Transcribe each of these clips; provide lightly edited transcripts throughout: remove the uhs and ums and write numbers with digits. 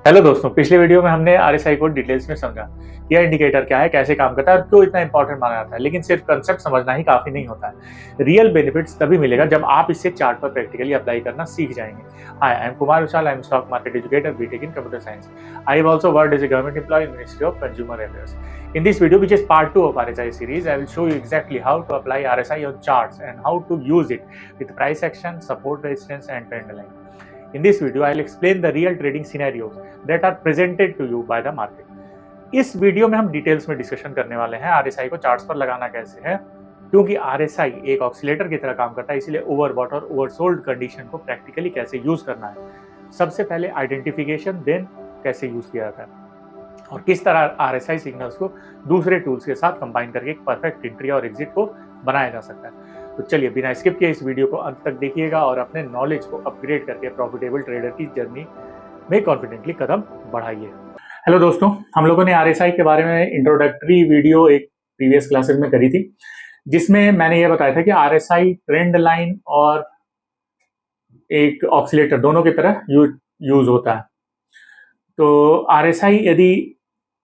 Hello दोस्तों, पिछले video में हमने आरएसआई को डिटेल्स में समझा। यह इंडिकेटर क्या है, कैसे काम करता है और क्यों इतना इंपॉर्टेंट माना जाता है। लेकिन सिर्फ कंसेप्ट समझना ही काफी नहीं होता है। रियल बेनिफिट्स तभी मिलेगा जब आप इसे चार्ट पर प्रैक्टिकली अप्लाई करना सीख जाएंगे। Hi, I am Kumar Vishal, I am stock market educator, BTech in computer science. I have also worked as a government employ in ministry of consumer affairs. In this video, which is part 2 of RSI series, I will show you exactly how to apply RSI on charts and how to use it with price action, support resistance and trend line. In this video, I will explain the real trading scenarios that are presented to you by the market. इस video में हम details में discussion करने वाले हैं RSI को charts पर लगाना कैसे है, क्योंकि आरएसआई एक ऑक्सीलेटर की तरह काम करता है, इसलिए ओवरबॉट और ओवरसोल्ड कंडीशन को प्रैक्टिकली कैसे यूज करना है। सबसे पहले आइडेंटिफिकेशन, देन कैसे यूज किया जाता है और किस तरह आरएसआई सिग्नल्स को दूसरे टूल्स के साथ कंबाइन करके एक परफेक्ट एंट्री और एग्जिट को बनाया जा सकता है। तो चलिए बिना स्किप किए इस वीडियो को अंत तक देखिएगा और अपने नॉलेज को अपग्रेड करके प्रॉफिटेबल ट्रेडर की जर्नी में कॉन्फिडेंटली कदम बढ़ाइए। हेलो दोस्तों, हम लोगों ने आरएसआई के बारे में इंट्रोडक्टरी वीडियो एक प्रीवियस क्लासेस में करी थी, जिसमें मैंने ये बताया था कि आरएसआई ट्रेंड लाइन और एक ऑक्सीलेटर दोनों की तरह यूज होता है। तो आरएसआई यदि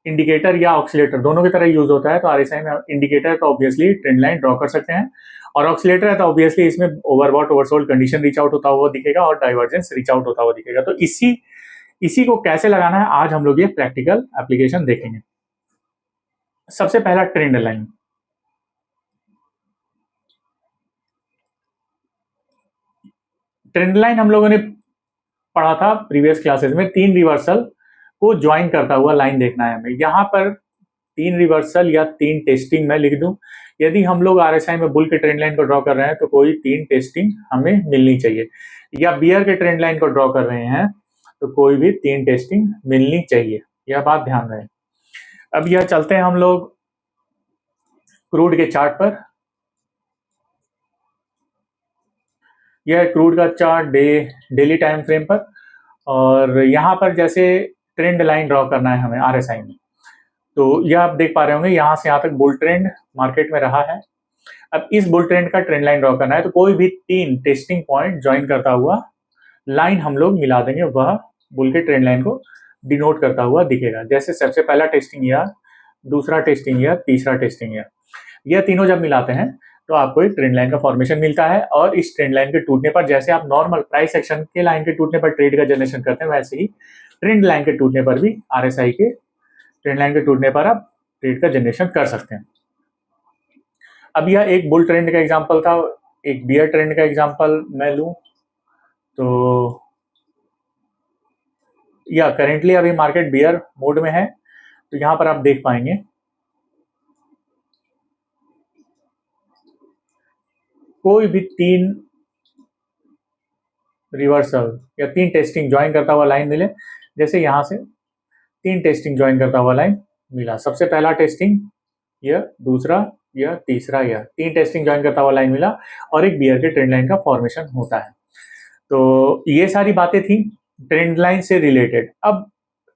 इंडिकेटर या ऑक्सीलेटर दोनों की तरह यूज होता है, तो आरएसआई में इंडिकेटर तो ऑब्वियसली ट्रेंड लाइन ड्रॉ कर सकते हैं और ऑक्सीलेटर है तो ऑब्वियसली इसमें overbought oversold condition reach out होता हुआ दिखेगा और डाइवर्जेंस रीच आउट होता हुआ दिखेगा। तो इसी को कैसे लगाना है आज हम लोग ये प्रैक्टिकल एप्लीकेशन देखेंगे। सबसे पहला ट्रेंड लाइन। ट्रेंड लाइन हम लोगों ने पढ़ा था प्रीवियस क्लासेस में, 3 रिवर्सल को ज्वाइन करता हुआ लाइन देखना है हमें। यहाँ पर 3 रिवर्सल या 3 टेस्टिंग मैं लिख दूं। यदि हम लोग आरएसआई में बुल के ट्रेंड लाइन को ड्रॉ कर रहे हैं तो कोई 3 टेस्टिंग हमें मिलनी चाहिए, या बियर के ट्रेंड लाइन को ड्रॉ कर रहे हैं तो कोई भी 3 टेस्टिंग मिलनी चाहिए। यह बात ध्यान रहे। अब यह चलते हैं हम लोग क्रूड के चार्ट पर। यह क्रूड का चार्ट डेली टाइम फ्रेम पर, और यहाँ पर जैसे ट्रेंड लाइन ड्रॉ करना है हमें आरएसआई में, तो यह आप देख पा रहे होंगे यहाँ से यहाँ तक बुल ट्रेंड मार्केट में रहा है। अब इस बुल ट्रेंड का ट्रेंड लाइन ड्रॉ करना है तो कोई भी 3 टेस्टिंग पॉइंट ज्वाइन करता हुआ लाइन हम लोग मिला देंगे, वह बुल के ट्रेंड लाइन को डिनोट करता हुआ दिखेगा। जैसे सबसे पहला टेस्टिंग ईयर, दूसरा टेस्टिंग ईयर, तीसरा टेस्टिंग ईयर, यह तीनों जब मिलाते हैं तो आपको एक ट्रेंड लाइन का फॉर्मेशन मिलता है। और इस ट्रेंड लाइन के टूटने पर, जैसे आप नॉर्मल प्राइस एक्शन के लाइन के टूटने पर ट्रेड का जनरेशन करते हैं, वैसे ही ट्रेंड लाइन के टूटने पर भी आरएसआई के ट्रेंड लाइन के टूटने पर आप ट्रेड का जनरेशन कर सकते हैं। अब यह एक बुल ट्रेंड का एग्जांपल था, एक बियर ट्रेंड का एग्जांपल मैं लूं तो या करेंटली अभी मार्केट बियर मोड में है, तो यहां पर आप देख पाएंगे कोई भी 3 रिवर्सल या 3 टेस्टिंग ज्वाइन करता हुआ लाइन मिले। जैसे यहां से 3 टेस्टिंग ज्वाइन करता हुआ लाइन मिला, सबसे पहला टेस्टिंग यह, दूसरा यह, तीसरा यह, 3 टेस्टिंग ज्वाइन करता हुआ लाइन मिला और एक बियर के ट्रेंड लाइन का फॉर्मेशन होता है। तो ये सारी बातें थी ट्रेंड लाइन से रिलेटेड। अब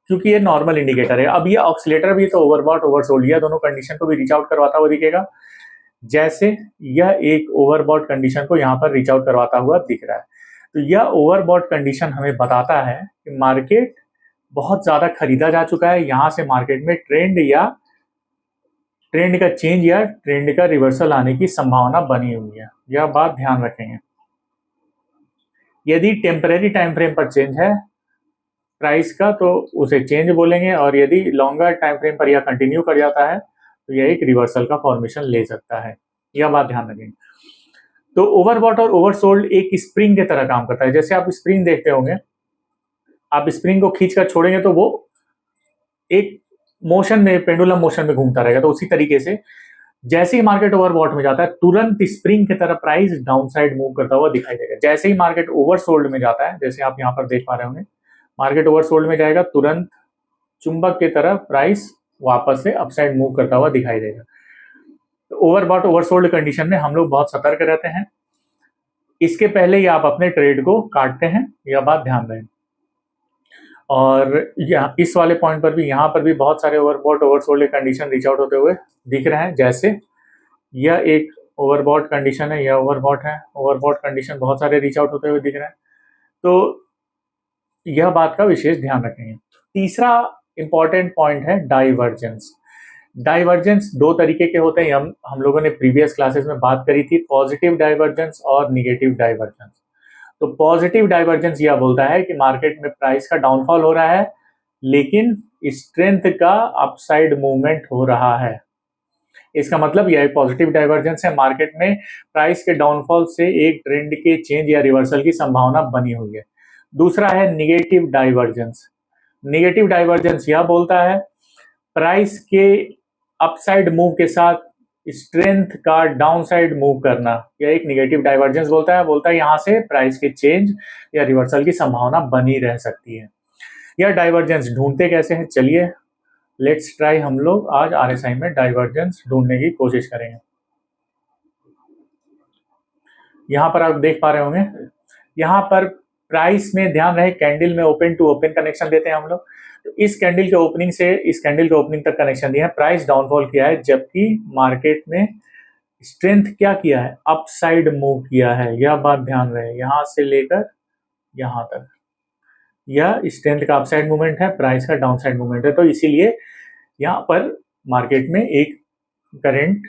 क्योंकि ये नॉर्मल इंडिकेटर है, अब ये ऑक्सीलेटर भी तो ओवरबॉट ओवरसोल्ड यह दोनों कंडीशन को भी रीच आउट करवाता हुआ दिखेगा। जैसे यह एक ओवरबॉट कंडीशन को यहाँ पर रीच आउट करवाता हुआ दिख रहा है, तो यह ओवरबॉट कंडीशन हमें बताता है कि मार्केट बहुत ज्यादा खरीदा जा चुका है। यहाँ से मार्केट में ट्रेंड का चेंज या ट्रेंड का रिवर्सल आने की संभावना बनी हुई है। यह बात ध्यान रखेंगे। यदि टेम्परेरी टाइम फ्रेम पर चेंज है प्राइस का तो उसे चेंज बोलेंगे, और यदि लॉन्गर टाइम फ्रेम पर यह कंटिन्यू कर जाता है तो यह एक रिवर्सल का फॉर्मेशन ले सकता है। यह बात ध्यान रखेंगे। तो ओवरबॉट और ओवरसोल्ड एक स्प्रिंग की तरह काम करता है। जैसे आप स्प्रिंग देखते होंगे, आप स्प्रिंग को खींचकर छोड़ेंगे तो वो एक मोशन में, पेंडुलम मोशन में घूमता रहेगा। तो उसी तरीके से जैसे ही मार्केट ओवरबॉट में जाता है, तुरंत स्प्रिंग की तरह प्राइस डाउन साइड मूव करता हुआ दिखाई देगा। जैसे ही मार्केट ओवरसोल्ड में जाता है, जैसे आप यहाँ पर देख पा रहे होंगे, मार्केट ओवरसोल्ड में जाएगा, तुरंत चुंबक की तरह प्राइस वापस से अपसाइड मूव करता हुआ दिखाई देगा। तो ओवरबॉट ओवरसोल्ड कंडीशन में हम लोग बहुत सतर्क रहते हैं। इसके पहले ही आप अपने ट्रेड को काटते हैं, यह बात ध्यान रखें। और इस वाले पॉइंट पर भी, यहाँ पर भी बहुत सारे overbought oversold condition reach out होते हुए दिख रहे हैं। जैसे यह एक ओवरबॉट कंडीशन है, यह ओवरबॉट है, ओवरबॉट कंडीशन बहुत सारे रीच आउट होते हुए दिख रहे हैं। तो यह बात का विशेष ध्यान रखेंगे। तीसरा इंपॉर्टेंट पॉइंट है डाइवर्जेंस। डाइवर्जेंस दो तरीके के होते हैं, हम लोगों ने प्रीवियस क्लासेस में बात करी थी, पॉजिटिव डाइवर्जेंस और निगेटिव डाइवर्जेंस। तो पॉजिटिव डाइवर्जेंस यह बोलता है कि मार्केट में प्राइस का डाउनफॉल हो रहा है लेकिन स्ट्रेंथ का अपसाइड मूवमेंट हो रहा है। इसका मतलब यह एक पॉजिटिव डाइवर्जेंस है, मार्केट में प्राइस के डाउनफॉल से एक ट्रेंड के चेंज या रिवर्सल की संभावना बनी हुई है। दूसरा है निगेटिव डाइवर्जेंस। निगेटिव डाइवर्जेंस यह बोलता है प्राइस के अपसाइड मूव के साथ स्ट्रेंथ का डाउनसाइड मूव करना, यह एक निगेटिव डाइवर्जेंस बोलता है यहाँ से प्राइस के चेंज या रिवर्सल की संभावना बनी रह सकती है। यह डाइवर्जेंस ढूंढते कैसे हैं, चलिए लेट्स ट्राई, हम लोग आज आरएसआई में डाइवर्जेंस ढूंढने की कोशिश करेंगे। यहाँ पर आप देख पा रहे होंगे, यहाँ पर प्राइस में ध्यान रहे कैंडल में ओपन टू ओपन कनेक्शन देते हैं हम लोग। तो इस कैंडल के ओपनिंग से इस कैंडल के ओपनिंग तक कनेक्शन दिया है, प्राइस डाउनफॉल किया है, जबकि मार्केट में स्ट्रेंथ क्या किया है, अपसाइड मूव किया है। यह बात ध्यान रहे, यहां से लेकर यहां तक यह स्ट्रेंथ का अपसाइड मूवमेंट है, प्राइस का डाउनसाइड मूवमेंट है। तो इसीलिए यहाँ पर मार्केट में एक करंट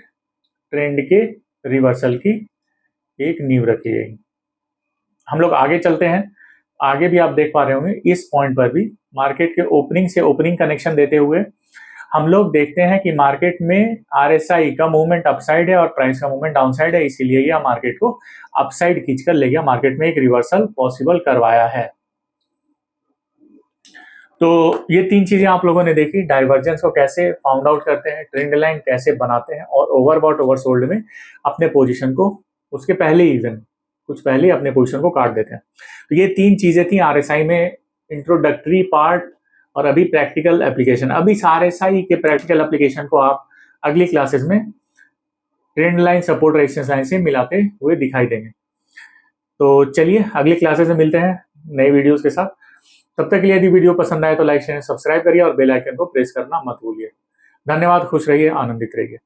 ट्रेंड के रिवर्सल की एक नींव रखी गई। हम लोग आगे चलते हैं, आगे भी आप देख पा रहे होंगे इस पॉइंट पर भी मार्केट के ओपनिंग से ओपनिंग कनेक्शन देते हुए हम लोग देखते हैं कि मार्केट में आरएसआई का मूवमेंट अपसाइड है और प्राइस का मूवमेंट डाउनसाइड है, इसीलिए यह मार्केट को अपसाइड खींचकर ले गया, मार्केट में एक रिवर्सल पॉसिबल करवाया है। तो ये तीन चीजें आप लोगों ने देखी, डाइवर्जेंस को कैसे फाउंड आउट करते हैं, ट्रेंड लाइन कैसे बनाते हैं और ओवरबॉट ओवरसोल्ड में अपने पोजीशन को उसके पहले इवन कुछ पहले अपने पोजीशन को काट देते हैं। तो ये तीन चीजें थी आरएसआई में, इंट्रोडक्टरी पार्ट और अभी प्रैक्टिकल एप्लीकेशन। अभी इस आरएसआई के प्रैक्टिकल एप्लीकेशन को आप अगली क्लासेस में trend line support resistance line से मिलाते हुए दिखाई देंगे। तो चलिए अगली क्लासेस में मिलते हैं नए वीडियोस के साथ। तब तक के लिए यदि वीडियो पसंद आए तो लाइक शेयर सब्सक्राइब करिए और बेल आइकन को प्रेस करना मत भूलिए। धन्यवाद, खुश रहिए, आनंदित रहिए।